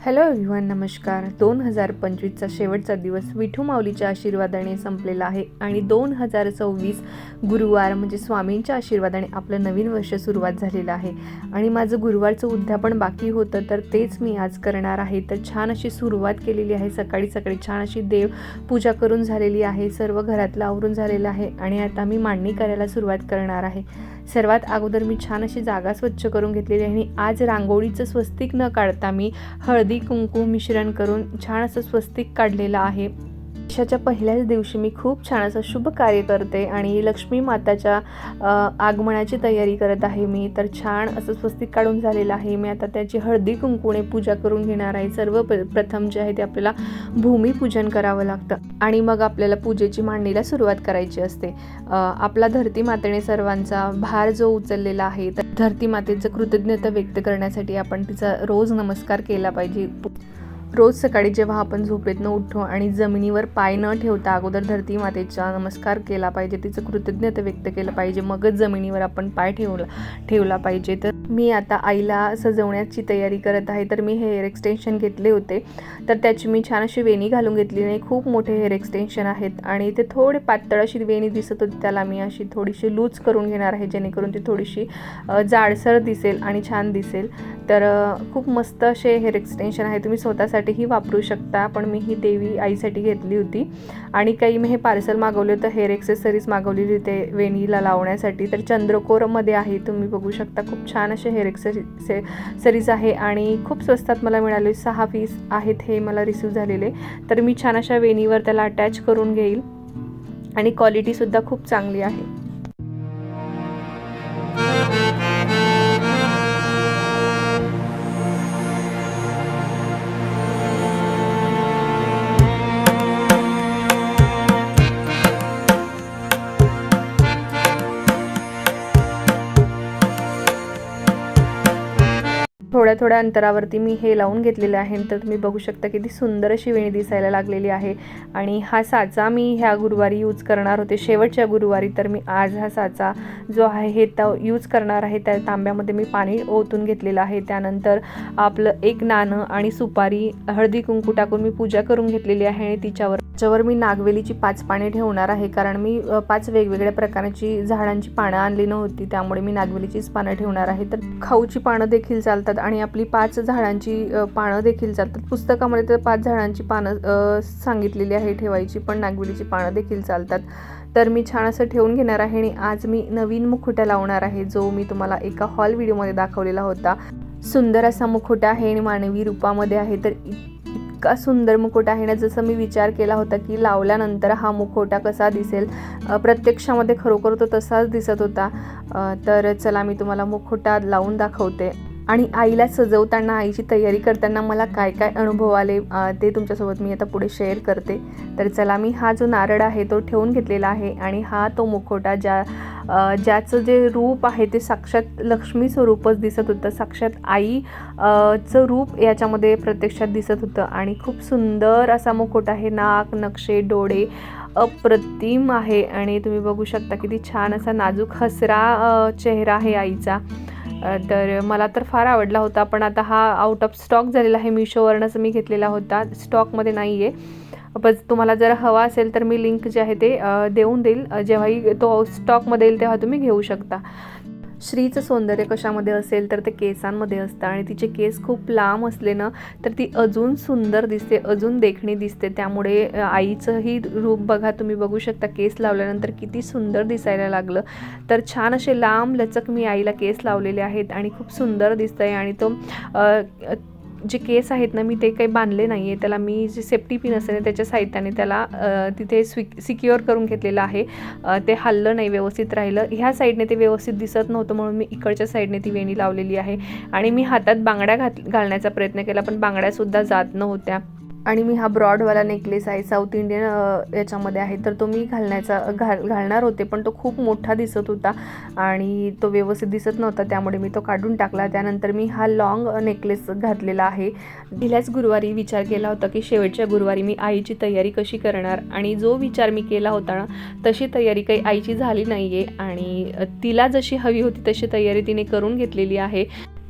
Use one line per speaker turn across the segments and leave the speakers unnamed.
Hello everyone, नमस्कार. 2025चा शेवटचा दिवस विठू माऊलीच्या आशीर्वादाने संपलेला आहे आणि 2026 गुरुवार म्हणजे स्वामींच्या आशीर्वादाने आपलं नवीन वर्ष सुरुवात झालेलं आहे. आणि माझं गुरुवारचं उद्यापन बाकी होतं, तर तेच मी आज करणार आहे. तर छान अशी सुरुवात केलेली आहे. सकाळी छान अशी देव पूजा करून झालेली आहे. सर्व घरातलं आवरून झालेलं आहे आणि आता मी मांडणी करायला सुरुवात करणार आहे. सर्वात अगोदर मी छान अशी जागा स्वच्छ करून घेतलेली आहे आणि आज रांगोळीचं स्वस्तिक न काढता मी हळदी कुंकू मिश्रण करून छान असं स्वस्तिक काढलेलं आहे. वर्षाच्या पहिल्याच दिवशी मी खूप छान असं शुभ कार्य करते आणि लक्ष्मी माताच्या आगमनाची तयारी करत आहे मी. तर छान असं स्वस्तिक काढून झालेलं आहे. मी आता त्याची हळदी कुंकूने पूजा करून घेणार आहे. प्रथम जे आहे ते आपल्याला भूमिपूजन करावं लागतं आणि मग आपल्याला पूजेची मांडणीला सुरुवात करायची असते. आपला धरती मातेने सर्वांचा भार जो उचललेला आहे, तर धरती मातेचं कृतज्ञता व्यक्त करण्यासाठी आपण तिचा रोज नमस्कार केला पाहिजे. रोज सकाळी जेव्हा आपण झोपेतनं उठतो आणि जमिनीवर पाय न ठेवता अगोदर धरती मातेचा नमस्कार केला पाहिजे, तिचं कृतज्ञता व्यक्त केलं पाहिजे, मगच जमिनीवर आपण पाय ठेवला पाहिजे. तर मी आता आईला सजवण्याची तयारी करत आहे. तर मी हेअर एक्सटेन्शन घेतले होते, तर त्याची मी छान अशी वेणी घालून घेतली नाही. खूप मोठे हेअर एक्सटेन्शन आहेत आणि ते थोडे पातळ अशी वेणी दिसत होती, त्याला मी अशी थोडीशी लूज करून घेणार आहे, जेणेकरून ती थोडीशी जाडसर दिसेल आणि छान दिसेल. तर खूप मस्त असे हेअर एक्सटेन्शन आहे, तुम्ही स्वतःसाठीही वापरू शकता. पण मी ही देवी आईसाठी घेतली होती आणि काही मी हे पार्सल मागवले होतं, हेअर एक्सेसरीज मागवलेली होते वेणीला लावण्यासाठी. तर चंद्रकोरमध्ये आहे, तुम्ही बघू शकता. खूप छान असे हेअर एक्सेसरीज आहे आणि खूप स्वस्तात मला मिळाले. 6 पीस आहेत हे मला रिसीव्ह झालेले. तर मी छान अशा वेणीवर त्याला अटॅच करून घेईल आणि क्वालिटीसुद्धा खूप चांगली आहे. थोड्या अंतरावरती मी हे लावून घेतलेले आहे. तर तुम्ही बघू शकता किती सुंदर अशी वेणी दिसायला लागलेली आहे. आणि हा साचा मी ह्या गुरुवारी यूज करणार होते, शेवटच्या गुरुवारी. तर मी आज हा साचा जो आहे हे यूज करणार आहे. त्या तांब्यामध्ये मी पाणी ओतून घेतलेलं आहे. त्यानंतर आपलं एक नाणं आणि सुपारी, हळदी कुंकू टाकून मी पूजा करून घेतलेली आहे आणि त्याच्यावर मी नागवेलीची 5 पाने ठेवणार आहे. कारण मी 5 वेगवेगळ्या प्रकारची झाडांची पानं आणली नव्हती, त्यामुळे मी नागवेलीचीच पानं ठेवणार आहे. तर खाऊची पानं देखील चालतात आणि आपली 5 झाडांची पानं देखील चालतात. पुस्तकामध्ये तर 5 झाडांची पानं सांगितलेली आहे ठेवायची, पण नागवेलीची पानं देखील चालतात. तर मी छान असं ठेवून घेणार आहे आणि आज मी नवीन मुखवटा लावणार आहे, जो मी तुम्हाला एका हॉल व्हिडिओमध्ये दाखवलेला होता. सुंदर असा मुखवटा आहे आणि मानवी रूपामध्ये आहे. तर इतका सुंदर मुखवटा आहे ना, जसं मी विचार केला होता की लावल्यानंतर हा मुखवटा कसा दिसेल, प्रत्यक्षामध्ये खरोखर तो तसाच दिसत होता. तर चला मी तुम्हाला मुखवटा लावून दाखवते आणि आईला सजवताना, आईची तयारी करताना मला काय काय अनुभव आले ते तुमच्यासोबत मी आता पुढे शेअर करते. तर चला, मी हा जो नारळ आहे तो ठेवून घेतलेला आहे आणि हा तो मुखवटा ज्याचं जे रूप आहे ते साक्षात लक्ष्मी स्वरूपच दिसत होतं, साक्षात आईचं रूप याच्यामध्ये प्रत्यक्षात दिसत होतं. आणि खूप सुंदर असा मुखवटा आहे. नाक, नक्षे, डोळे अप्रतिम आहे आणि तुम्ही बघू शकता किती छान असा नाजूक हसरा चेहरा आहे आईचा. तर मला तर फार आवडला होता, पण आता हा आउट ऑफ स्टॉक झालेला आहे. मिशोवरनंच मी घेतलेला होता, स्टॉकमध्ये नाही आहे. पण तुम्हाला जर हवा असेल तर मी लिंक जे आहे ते देऊन देईल. जेव्हाही तो स्टॉकमध्ये येईल तेव्हा तुम्ही घेऊ शकता. श्रीचं सौंदर्य कशामध्ये असेल तर ते केसांमध्ये असतं आणि तिचे केस खूप लांब असले ना, तर ती अजून सुंदर दिसते, अजून देखणी दिसते. त्यामुळे आईचंही रूप बघा, तुम्ही बघू शकता केस लावल्यानंतर किती सुंदर दिसायला लागलं. तर छान असे लांब लचक मी आईला केस लावलेले आहेत आणि खूप सुंदर दिसतंय. आणि तो जे केस आहेत ना, मी ते काही बांधले नाही आहे, त्याला मी जे सेफ्टी पिन असेल त्याच्या साहित्याने त्याला तिथे सिक्युअर करून घेतलेलं आहे. ते हललं नाही, व्यवस्थित राहिलं. ह्या साईडने ते व्यवस्थित दिसत नव्हतं, म्हणून मी इकडच्या साईडने ती वेणी लावलेली आहे. आणि मी हातात बांगड्या घालण्याचा प्रयत्न केला, पण बांगड्यासुद्धा जात नव्हत्या. आणि मी हा ब्रॉडवाला नेकलेस आहे, साऊथ इंडियन याच्यामध्ये आहे, तर तो मी घालणार होते, पण तो खूप मोठा दिसत होता आणि तो व्यवस्थित दिसत नव्हता, त्यामुळे मी तो काढून टाकला. त्यानंतर मी हा लॉंग नेकलेस घातलेला आहे. गेल्याच गुरुवारी विचार केला होता की शेवटच्या गुरुवारी मी आईची तयारी कशी करणार, आणि जो विचार मी केला होता ना, तशी तयारी काही आईची झाली नाही आहे आणि तिला जशी हवी होती तशी तयारी तिने करून घेतलेली आहे.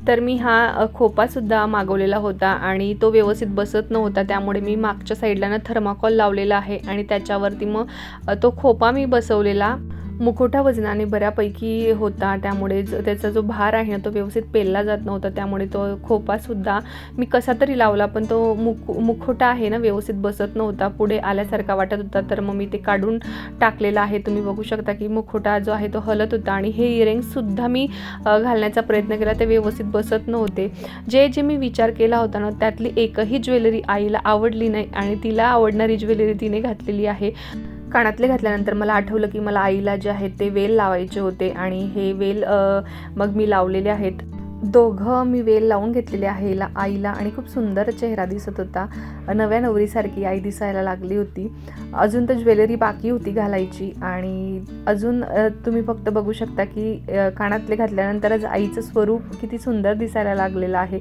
तर मी हा खोपासुद्धा मागवलेला होता आणि तो व्यवस्थित बसत नव्हता, त्यामुळे मी मागच्या साईडला ना थर्माकॉल लावलेला आहे आणि त्याच्यावरती मग तो खोपा मी बसवलेला. मुखवटा वजनाने बऱ्यापैकी होता, त्यामुळे त्याचा जो भार आहे ना तो व्यवस्थित पेलला जात नव्हता, त्यामुळे तो खोपासुद्धा मी कसा तरी लावला, पण तो मुखवटा आहे ना व्यवस्थित बसत नव्हता, पुढे आल्यासारखा वाटत होता. तर मग मी ते काढून टाकलेलं आहे. तुम्ही बघू शकता की मुखवटा जो आहे तो हलत होता आणि हे इयरिंग्ससुद्धा मी घालण्याचा प्रयत्न केला, ते व्यवस्थित बसत नव्हते. जे मी विचार केला होता ना त्यातली एकही ज्वेलरी आईला आवडली नाही आणि तिला आवडणारी ज्वेलरी तिने घातलेली आहे. कानातले घातल्यानंतर मला आठवलं की मला आईला जे आहे ते वेल लावायचे होते आणि हे वेल मग मी लावलेले आहेत. दोघं मी वेल लावून घेतलेले आहे आईला आणि खूप सुंदर चेहरा दिसत होता. नव्या नवरीसारखी आई दिसायला लागली होती. अजून तर ज्वेलरी बाकी होती घालायची आणि अजून तुम्ही फक्त बघू शकता की कानातले घातल्यानंतरच आईचं स्वरूप किती सुंदर दिसायला लागलेलं आहे.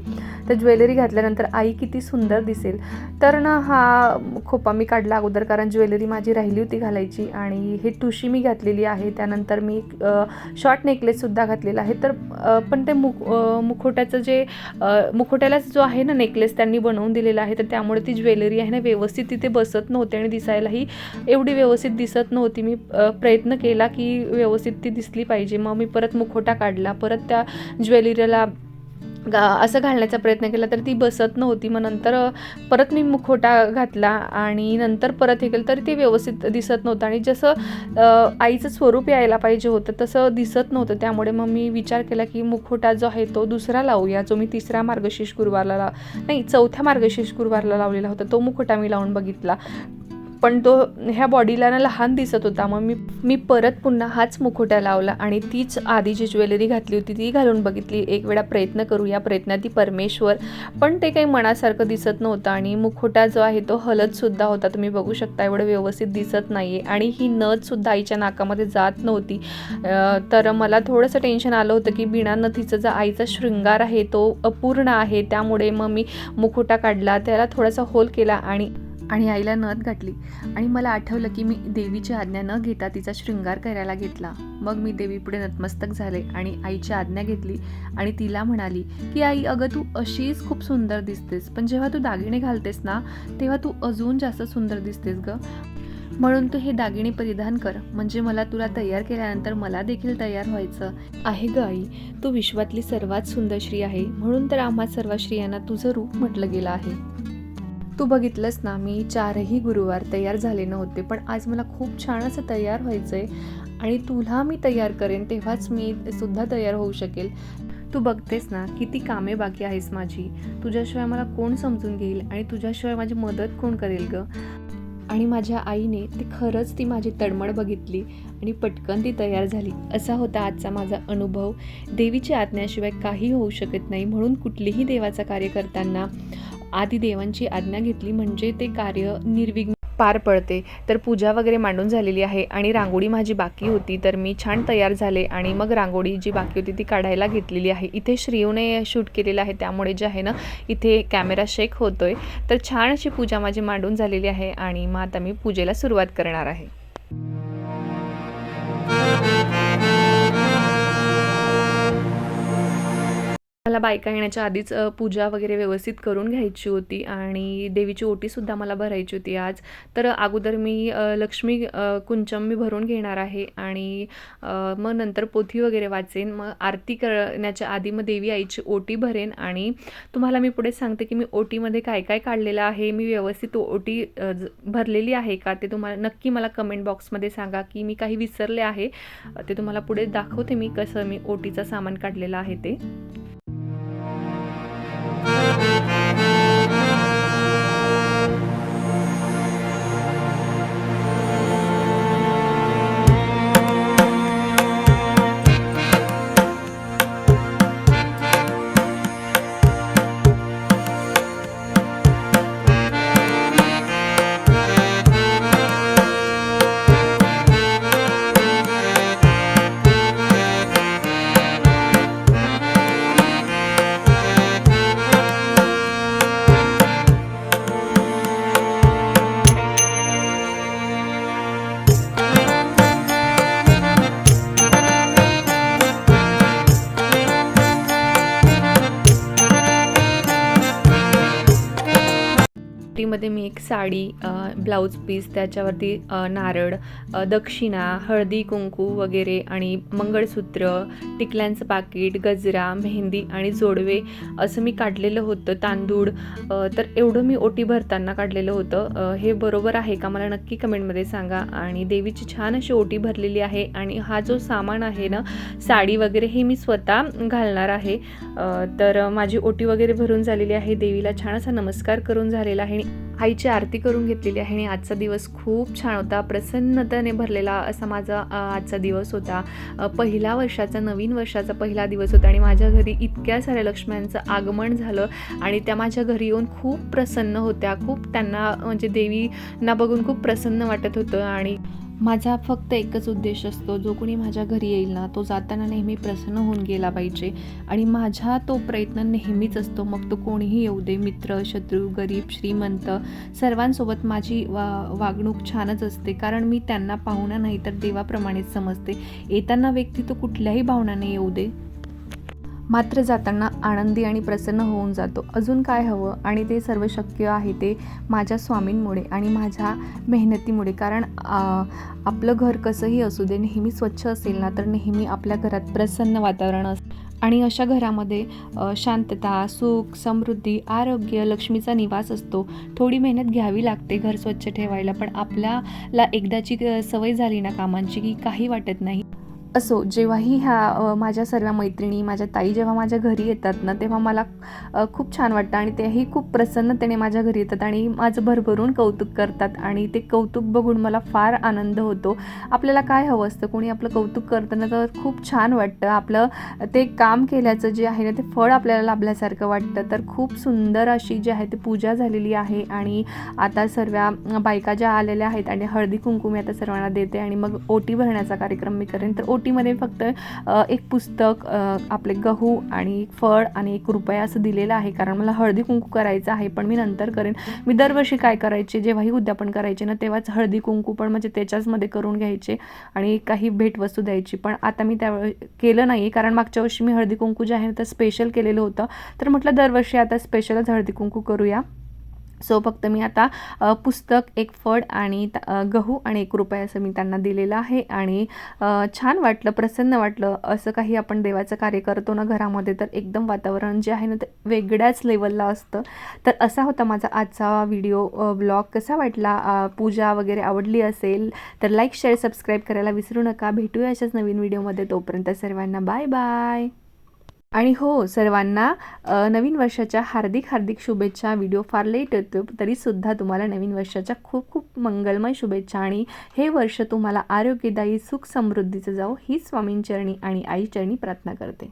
तर ज्वेलरी घातल्यानंतर आई किती सुंदर दिसेल. तर ना हा खोपा मी काढला अगोदर, कारण ज्वेलरी माझी राहिली होती घालायची आणि हे ठुशी मी घातलेली आहे. त्यानंतर मी शॉर्ट नेकलेससुद्धा घातलेला आहे. तर पण ते मुखवट्याचं जे मुखवट्यालाच जो आहे ना नेकलेस त्यांनी बनवून दिलेला आहे, तर त्यामुळे ती ज्वेलरी आहे ना व्यवस्थित तिथे बसत नव्हती आणि दिसायलाही एवढी व्यवस्थित दिसत नव्हती. मी प्रयत्न केला की व्यवस्थित ती दिसली पाहिजे. मग मी परत मुखवटा काढला, परत त्या ज्वेलरीला असं घालण्याचा प्रयत्न केला तर ती बसत नव्हती. मग नंतर परत मी मुखवटा घातला आणि नंतर परत हे केलं तरी ते व्यवस्थित दिसत नव्हतं आणि जसं आईचं स्वरूप यायला पाहिजे होतं तसं दिसत नव्हतं. त्यामुळे मग मी विचार केला की मुखवटा जो आहे तो दुसरा लावूया, जो मी तिसऱ्या मार्गशीर्ष गुरुवारला चौथ्या मार्गशीर्ष गुरुवारला लावलेला होता, तो मुखवटा मी लावून बघितला, पण तो ह्या बॉडीला ना लहान दिसत होता. मग मी परत पुन्हा हाच मुखवटा लावला आणि तीच आधी जी ज्वेलरी घातली होती ती घालून बघितली. एक वेळा प्रयत्न करूया, प्रयत्नाती परमेश्वर, पण ते काही मनासारखं दिसत नव्हतं आणि मुखवटा जो आहे तो हलतसुद्धा होता. तुम्ही बघू शकता एवढं व्यवस्थित दिसत नाही आहे आणि ही नथसुद्धा आईच्या नाकामध्ये जात नव्हती. तर मला थोडंसं टेन्शन आलं होतं की बिना नथीचा जो आईचा शृंगार आहे तो अपूर्ण आहे. त्यामुळे मग मी मुखवटा काढला, त्याला थोडासा होल केला आणि आईला नथ घातली आणि मला आठवलं की मी देवीची आज्ञा न घेता तिचा शृंगार करायला घेतला. मग मी देवीपुढे नतमस्तक झाले आणि आईची आज्ञा घेतली आणि तिला म्हणाली की आई, अगं तू अशीच खूप सुंदर दिसतेस, पण जेव्हा तू दागिने घालतेस ना तेव्हा तू अजून जास्त सुंदर दिसतेस गं. म्हणून तू हे दागिने परिधान कर, म्हणजे मला तुला तयार केल्यानंतर मला देखील तयार व्हायचं आहे गं आई. तू विश्वातली सर्वात सुंदर स्त्री आहे, म्हणून तर आम्हा सर्व स्त्रियांना तुझं रूप म्हटलं गेलं आहे. तू बघितलंस ना, मी 4ही गुरुवार तयार झाले नव्हते, पण आज मला खूप छान असं तयार व्हायचं आहे आणि तुला मी तयार करेन तेव्हाच मी सुद्धा तयार होऊ शकेल. तू बघतेस ना किती कामे बाकी आहेस माझी. तुझ्याशिवाय मला कोण समजून घेईल आणि तुझ्याशिवाय माझी मदत कोण करेल गं. आणि माझ्या आईने ती माझी तळमळ बघितली आणि पटकन ती तयार झाली. असा होता आजचा माझा अनुभव. देवीची आज्ञाशिवाय काही होऊ शकत नाही, म्हणून कुठलेही देवाचं कार्य करताना आधी देवांची आज्ञा घेतली म्हणजे ते कार्य निर्विघ्न पार पडते. तर पूजा वगैरे मांडून झालेली आहे आणि रांगोळी माझी बाकी होती, तर मी छान तयार झाले आणि मग रांगोळी जी बाकी होती ती काढायला घेतलेली आहे. इथे श्रीयूने शूट केलेलं आहे, त्यामुळे जे आहे ना इथे कॅमेरा शेक होतोय. तर छान अशी पूजा माझी मांडून झालेली आहे आणि मग आता मी पूजेला सुरुवात करणार आहे. मला बायका येण्याच्या आधीच पूजा वगैरे व्यवस्थित करून घ्यायची होती आणि देवीची ओटीसुद्धा मला भरायची होती आज. तर अगोदर मी लक्ष्मी कुंचम मी भरून घेणार आहे आणि मग नंतर पोथी वगैरे वाचेन. मग आरती करण्याच्या आधी मग देवी आईची ओटी भरेन आणि तुम्हाला मी पुढे सांगते की मी ओटीमध्ये काय काय काढलेलं आहे, मी व्यवस्थित ओटी भरलेली आहे का, ते तुम्हाला नक्की मला कमेंट बॉक्समध्ये सांगा की मी काही विसरले आहे. ते तुम्हाला पुढे दाखवते मी कसं मी ओटीचं सामान काढलेलं आहे ते. ओटीमध्ये मी एक साडी, ब्लाऊज पीस, त्याच्यावरती नारळ, दक्षिणा, हळदी कुंकू वगैरे आणि मंगळसूत्र, टिकल्यांचं पाकिट, गजरा, मेहंदी आणि जोडवे असं मी काढलेलं होतं. तांदूळ, तर एवढं मी ओटी भरताना काढलेलं होतं. हे बरोबर आहे का मला नक्की कमेंटमध्ये सांगा. आणि देवीची छान अशी ओटी भरलेली आहे आणि हा जो सामान आहे ना, साडी वगैरे, हे मी स्वतः घालणार आहे. तर माझी ओटी वगैरे भरून झालेली आहे. देवीला छान असा नमस्कार करून झालेला आहे आणि आईची आरती करून घेतलेली आहे. आणि आजचा दिवस खूप छान होता, प्रसन्नतेने भरलेला असा माझा आजचा दिवस होता. पहिल्या वर्षाचा, नवीन वर्षाचा पहिला दिवस होता आणि माझ्या घरी इतक्या साऱ्या लक्ष्म्यांचं आगमन झालं आणि त्या माझ्या घरी येऊन खूप प्रसन्न होत्या. खूप त्यांना म्हणजे देवींना बघून खूप प्रसन्न वाटत होतं. आणि माझा फक्त एकच उद्देश असतो, जो कोणी माझ्या घरी येईल ना, तो जाताना नेहमी प्रसन्न होऊन गेला पाहिजे. आणि माझा तो प्रयत्न नेहमीच असतो, मग तो कोणीही येऊ दे, मित्र, शत्रू, गरीब, श्रीमंत, सर्वांसोबत माझी वागणूक छानच असते. कारण मी त्यांना पाहुणा नाही तर देवाप्रमाणेच समजते. येताना व्यक्ती तो कुठल्याही भावनाने येऊ दे, मात्र जाताना आनंदी आणि प्रसन्न होऊन जातो. अजून काय हवं? आणि ते सर्व शक्य आहे ते माझ्या स्वामींमुळे आणि माझ्या मेहनतीमुळे. कारण आपलं घर कसंही असू दे, नेहमी स्वच्छ असेल ना, तर नेहमी आपल्या घरात प्रसन्न वातावरण असतं आणि अशा घरामध्ये शांतता, सुख, समृद्धी, आरोग्य, लक्ष्मीचा निवास असतो. थोडी मेहनत घ्यावी लागते घर स्वच्छ ठेवायला, पण आपल्याला एकदाची सवय झाली ना कामांची की काही वाटत नाही. असो, जेव्हाही ह्या माझ्या सर्व मैत्रिणी, माझ्या ताई जेव्हा माझ्या घरी येतात ना, तेव्हा मला खूप छान वाटतं आणि तेही खूप प्रसन्नतेने माझ्या घरी येतात आणि माझं भरभरून कौतुक करतात आणि ते कौतुक बघून मला फार आनंद होतो. आपल्याला काय हवं असतं, कोणी आपलं कौतुक करतं ना, तर खूप छान वाटतं. आपलं ते काम केल्याचं जे आहे ना, ते फळ आपल्याला लाभल्यासारखं वाटतं. तर खूप सुंदर अशी जी आहे ती पूजा झालेली आहे आणि आता सर्व बायका ज्या आलेल्या आहेत आणि हळदी कुंकू मी आता सर्वांना देते आणि मग ओटी भरण्याचा कार्यक्रम मी करेन. तर ओटीमध्ये फक्त एक पुस्तक, आपले गहू आणि फळ आणि ₹1 असं दिलेलं आहे, कारण मला हळदी कुंकू करायचं आहे, पण मी नंतर करेन. मी दरवर्षी काय करायचे, जेव्हाही उद्यापन करायचे ना, तेव्हाच हळदी कुंकू पण म्हणजे त्याच्याचमध्ये करून घ्यायचे आणि काही भेटवस्तू द्यायची. पण आता मी त्यावेळी केलं नाही, कारण मागच्या वर्षी मी हळदी कुंकू जे आहे तर स्पेशल केलेलं होतं. तर म्हटलं दरवर्षी आता स्पेशलच हळदी कुंकू करूया. सो फक्त मी आता पुस्तक, एक फळ आणि गहू आणि ₹1 असं मी त्यांना दिलेलं आहे. आणि छान वाटलं, प्रसन्न वाटलं. असं काही आपण देवाचं कार्य करतो ना घरामध्ये, तर एकदम वातावरण जे आहे ना ते वेगळ्याच लेवलला असतं. तर असा होता माझा आजचा व्हिडिओ ब्लॉग. कसा वाटला? पूजा वगैरे आवडली असेल तर लाईक, शेअर, सबस्क्राईब करायला विसरू नका. भेटूया अशाच नवीन व्हिडिओमध्ये. तोपर्यंत सर्वांना बाय बाय. आणि हो, सर्वांना नवीन वर्षाच्या हार्दिक हार्दिक शुभेच्छा. व्हिडिओ फार लेट येतो तरीसुद्धा तुम्हाला नवीन वर्षाच्या खूप खूप मंगलमय शुभेच्छा आणि हे वर्ष तुम्हाला आरोग्यदायी, सुख समृद्धीचं जावो, ही स्वामींचरणी आणि आईचरणी प्रार्थना करते.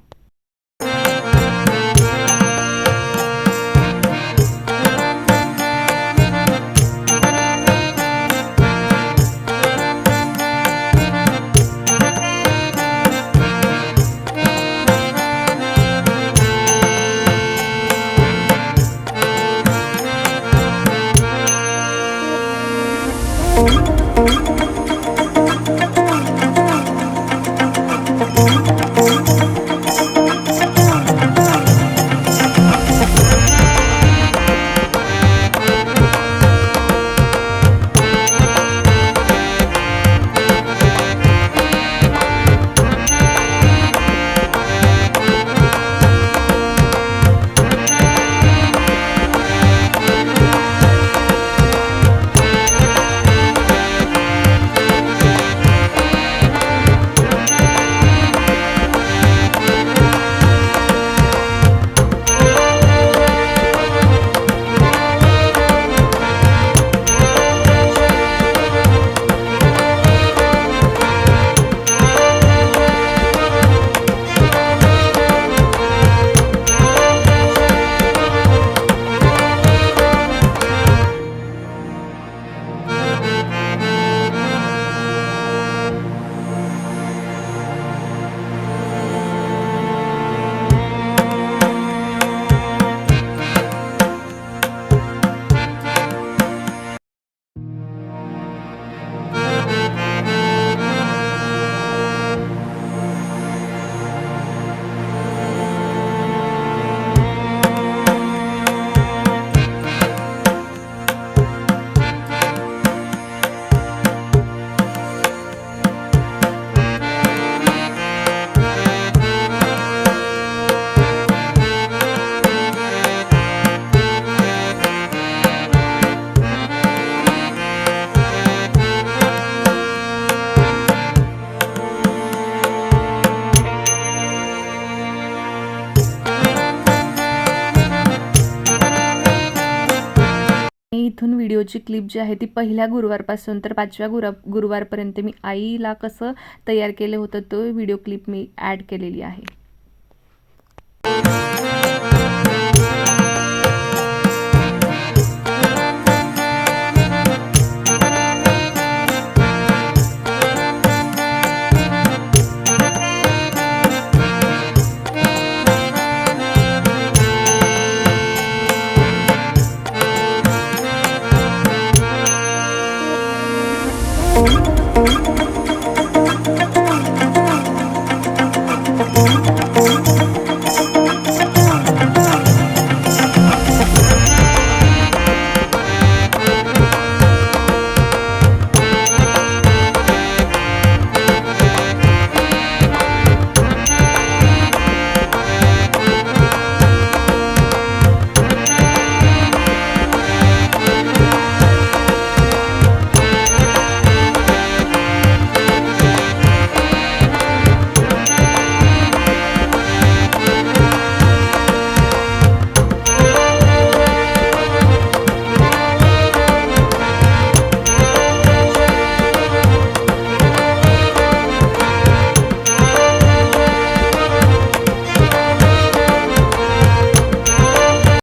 व्हिडिओची क्लिप जी आहे ती पहिल्या गुरुवारपासून तर 5व्या गुरुवारपर्यंत मी आईला कसं तयार केलं होतं तो व्हिडिओ क्लिप मी ॲड केलेली आहे.